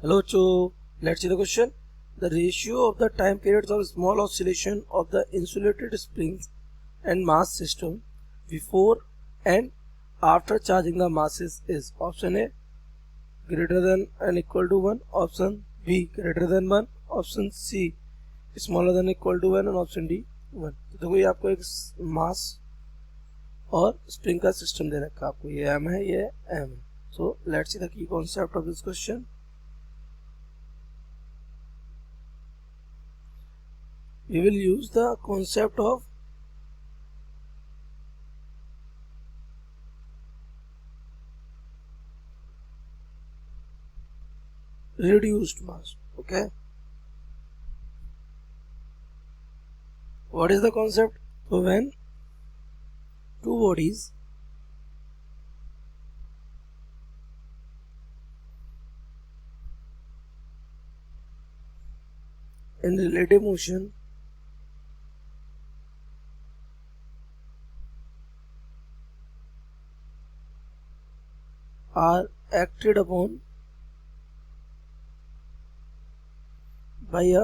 Hello, so let's see the question. The ratio of the time periods of small oscillation of the insulated springs and mass system before and after charging the masses is option A greater than and equal to 1, option B greater than 1, option C smaller than equal to 1 and option D 1. तो देखो ये आपको एक मास और spring का system दे रखा है आपको, ये M है ये M है. So let's see the key concept of this question. We will use the concept of reduced mass. Okay, what is the concept? So when two bodies in relative motion are acted upon by a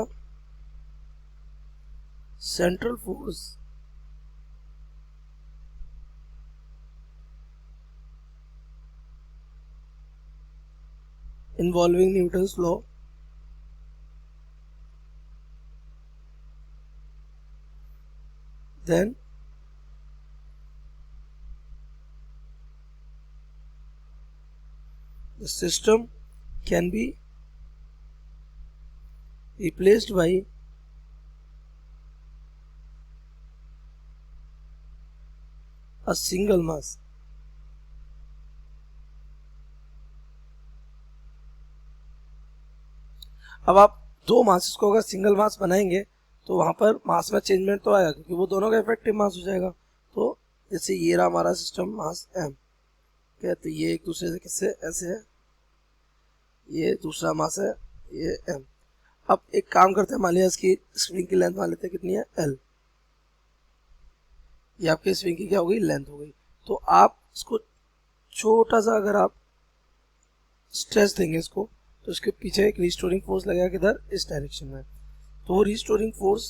central force involving Newton's law, then the system can be replaced by a single mass. अब आप दो masses को अगर single मास बनाएंगे तो वहां पर मास में चेंजमेंट तो आएगा क्योंकि वो दोनों का इफेक्टिव मास हो जाएगा. तो जैसे ये रहा हमारा सिस्टम मास m, क्या तो ये एक दूसरे से किससे ऐसे है, ये दूसरा मास है ये m. अब एक काम करते हैं, मान लिया इसकी स्प्रिंग की लेंथ मान लेते हैं कितनी है l, ये आपकी स्प्रिंग की क्या हो गई लेंथ हो गई. तो आप इसको छोटा सा अगर आप स्ट्रेस देंगे इसको तो इसके पीछे एक रिस्टोरिंग फोर्स लगेगा किधर इस डायरेक्शन में. तो वो रिस्टोरिंग फोर्स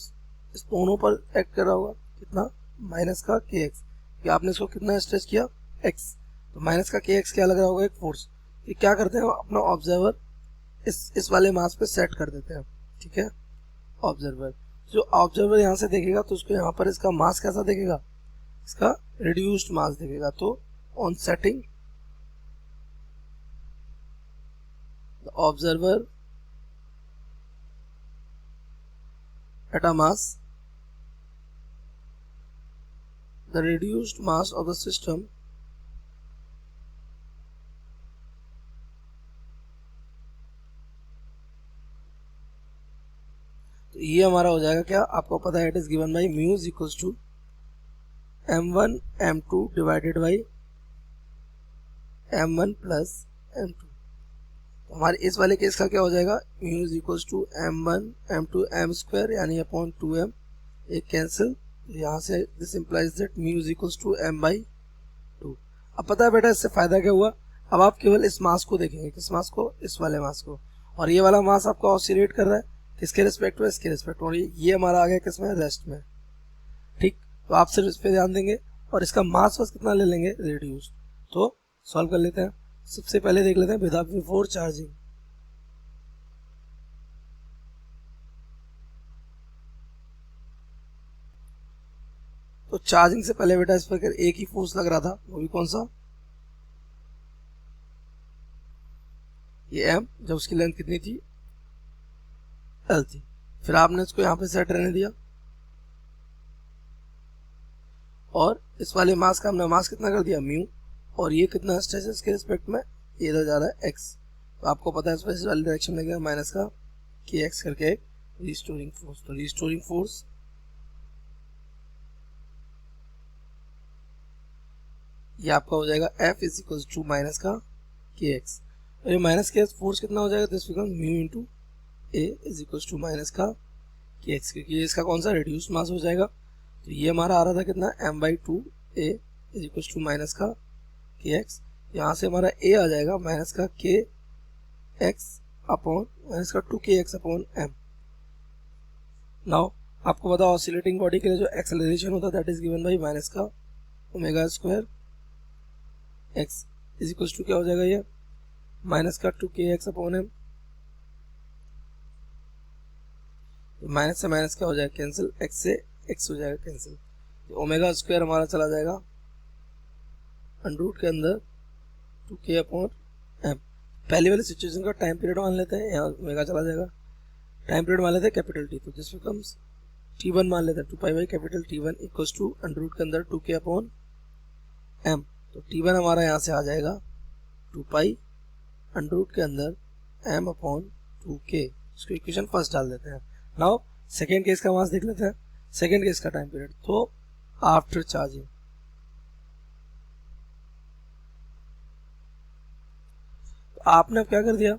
इस दोनों पर एक्ट कर रहा होगा कितना माइनस का के एक्स, कि आपने इसको कितना स्ट्रेच किया एक्स, तो माइनस का के एक्स क्या लग रहा होगा एक फोर्स. ये क्या करते हैं अपना ऑब्जर्वर इस वाले मास पे सेट कर देते हैं. ठीक है, ऑब्जर्वर जो ऑब्जर्वर यहाँ से देखेगा तो उसको यहाँ पर इसका मास कैसा देखेगा, इसका रिड्यूस्ड मास देखेगा. तो on setting the observer at a mass, the reduced mass of the system तो ये हमारा हो जाएगा क्या, आपको पता है it is given by mu is equals to m1 m2 divided by m1 plus m2. हमारे इस वाले केस का क्या हो जाएगा, mu is equals to m1 m2 m square यानी अपॉन 2m, एक कैंसिल, यहाँ से this implies that mu is equals to m by 2. अब पता है बेटा इससे फायदा क्या हुआ, अब आप केवल इस मास को देखेंगे, किस मास को, इस वाले मास को, और ये वाला मास आपका ऑसिलेट कर रहा है किसके रिस्पेक्ट में, इसके रिस्पेक्ट में, और ये हमारा आ गया किसमें रेस्ट में. ठीक, तो आप सिर्फ इस पे ध्यान देंगे और इसका मास बस कितना ले लेंगे रिड्यूस्ड. तो सॉल्व कर लेते हैं. सबसे पहले देख लेते हैं विदाउट बिफोर चार्जिंग. तो चार्जिंग से पहले बेटा इस पर एक ही फोर्स लग रहा था, वो भी कौन सा, ये m, जब उसकी लेंथ कितनी थी l थी. फिर आपने इसको यहाँ पे सेट रहने दिया और इस वाले मास का हमने मास कितना कर दिया म्यू, और ये कितना स्ट्रेच है इसके रिस्पेक्ट में, ये इधर जा रहा है x. तो आपको पता है इस वाली डायरेक्शन में गया माइनस का के एक्स करके एक रिस्टोरिंग फोर्स. तो रिस्टोरिंग फोर्स ये आपका हो जाएगा F is equal to minus का के एक्स, और ये माइनस के फोर्स कितना हो जाएगा, this becomes mu into a is equal to minus का के एक्स, क्योंकि ये इसका कौन सा रिड्यूस्ड मास हो जाएगा. तो ये हमारा आ रहा था कितना m by 2 a is equal to minus का के एक्स, यहाँ से हमारा a आ जाएगा माइनस का के एक्स अपॉन माइनस का 2kx अपॉन m। नाउ आपको पता ऑसिलेटिंग बॉडी के लिए जो एक्सेलरेशन होता है that is given by minus का omega square x is equal to क्या हो जाएगा ये माइनस का 2kx अपॉन m। माइनस से माइनस क्या हो जाएगा कैंसिल, x से x हो जाएगा कैंसिल। ओमेगा स्क्वायर हमारा चला जाएगा अंडर रूट के अंदर 2k अपॉन m। पहली वाली सिचुएशन का टाइम पीरियड मान लेते हैं, यहाँ ओमेगा चला जाएगा, टाइम पीरियड मान लेते हैं कैपिटल टी, तो दिस बिकम्स t1 मान लेते हैं 2 pi by capital T1 equals to under root के अंदर 2k अपॉन m। तो T1 हमारा यहाँ से आ जाएगा 2 पाई अंडर रूट के अंदर m अपॉन 2k। इसको इक्वेशन फर्स्ट डाल देते हैं। नाउ सेकेंड केस का मास देख लेते हैं, सेकेंड केस का टाइम पीरियड। तो आफ्टर चार्जिंग तो आपने अब क्या कर दिया,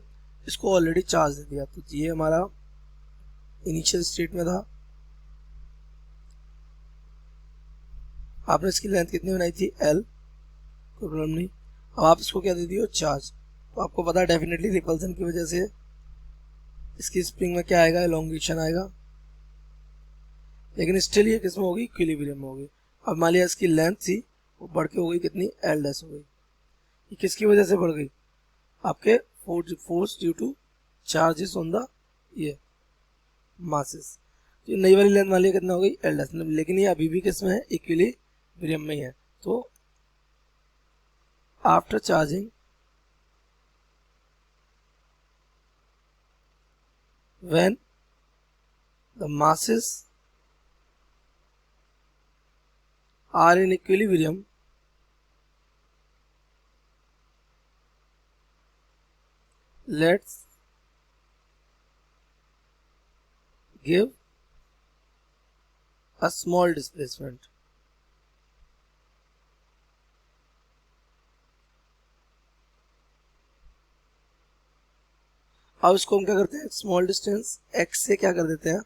इसको ऑलरेडी चार्ज दे दिया, तो ये हमारा इनिशियल स्टेट में था, आपने इसकी लेंथ कितनी बनाई थी L, कोई प्रॉब्लम नहीं। अब आप इसको क्या दे दियो चार्ज, तो आपको पता है डेफिनेटली रिपल्सन की वजह से इसकी स्प्रिंग में क्या आएगा एलोंगेशन आएगा, लेकिन स्टिल ये किसमें होगी इक्विलिब्रियम में होगी। अब मान लिया इसकी लेंथ थी वो बढ़ के हो गई कितनी L डैश हो गई, ये किसकी वजह से बढ़ गई आपके force due two charges on the ये मासेस। तो नई वाली लेंथ मान लिया कितना हो गई L डैश, लेकिन ये अभी भी किसमें है इक्विलिब्रियम में ही है। तो after charging when the masses are in equilibrium, let's give a small displacement। अब इसको हम क्या करते हैं स्मॉल डिस्टेंस x से क्या कर देते हैं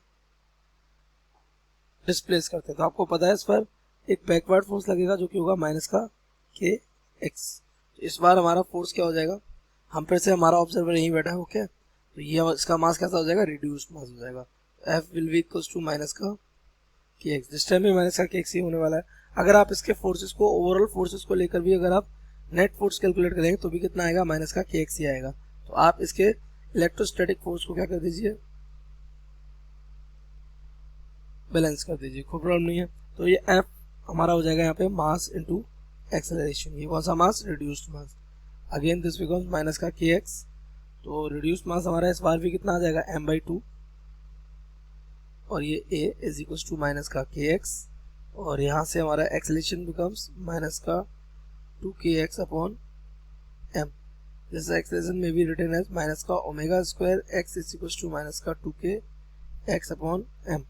डिस्प्लेस करते हैं। तो आपको पता है इस पर एक बैकवर्ड फोर्स लगेगा जो कि होगा माइनस का kx। तो इस बार हमारा फोर्स क्या हो जाएगा, हम फिर से हमारा ऑब्जर्वर यहीं बैठा है ओके, तो ये इसका मास कैसा हो जाएगा रिड्यूस्ड मास हो जाएगा। F will be equals to minus का kx, दिस टाइम भी माइनस का kx ही होने वाला है। अगर आप इसके फोर्सेस को ओवरऑल फोर्सेस को लेकर भी अगर आप नेट फोर्स कैलकुलेट करेंगे तो भी कितना आएगा माइनस का kx ही आएगा। तो आप इसके इलेक्ट्रोस्टैटिक फोर्स को क्या कर दीजिए बैलेंस कर दीजिए, कोई प्रॉब्लम नहीं है। तो ये F हमारा हो जाएगा यहाँ पे मास इनटू एक्सेलरेशन, ये कौन सा mass reduced mass, again this becomes minus का kx। तो रिड्यूस्ड मास हमारा इस बार भी कितना आ जाएगा m/2 और ये a is equal to minus का kx, और यहाँ से हमारा एक्सेलरेशन बिकम्स माइनस का 2kx upon m। This acceleration में भी रिटन एज माइनस का omega square x is equal to minus का 2kx अपॉन m।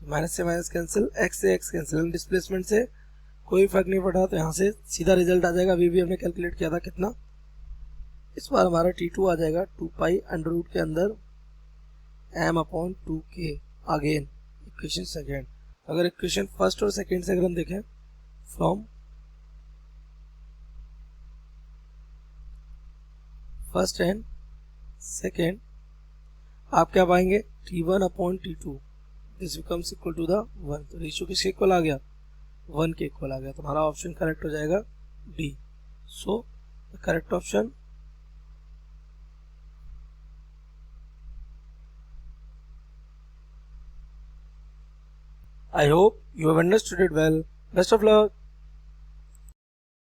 माइनस से माइनस कैंसिल, x से x कैंसिल, डिस्प्लेसमेंट से कोई फर्क नहीं पड़ा, तो यहाँ से सीधा रिजल्ट आ जाएगा। अभी भी हमने कैलकुलेट किया था कितना, इस बार हमारा T2 आ जाएगा 2 पाई अंडर रूट के अंदर m upon 2k। Again equation second, अगर इक्वेशन फर्स्ट और सेकेंड से अगर हम देखें फ्रॉम फर्स्ट एंड सेकेंड आप क्या पाएंगे T1 upon T2 this becomes equal to the 1। तो रेशियो किसके इक्वल आ गया 1 के इक्वल आ गया, तो हमारा ऑप्शन करेक्ट हो जाएगा D। So correct option I hope you have understood it well. Best of luck.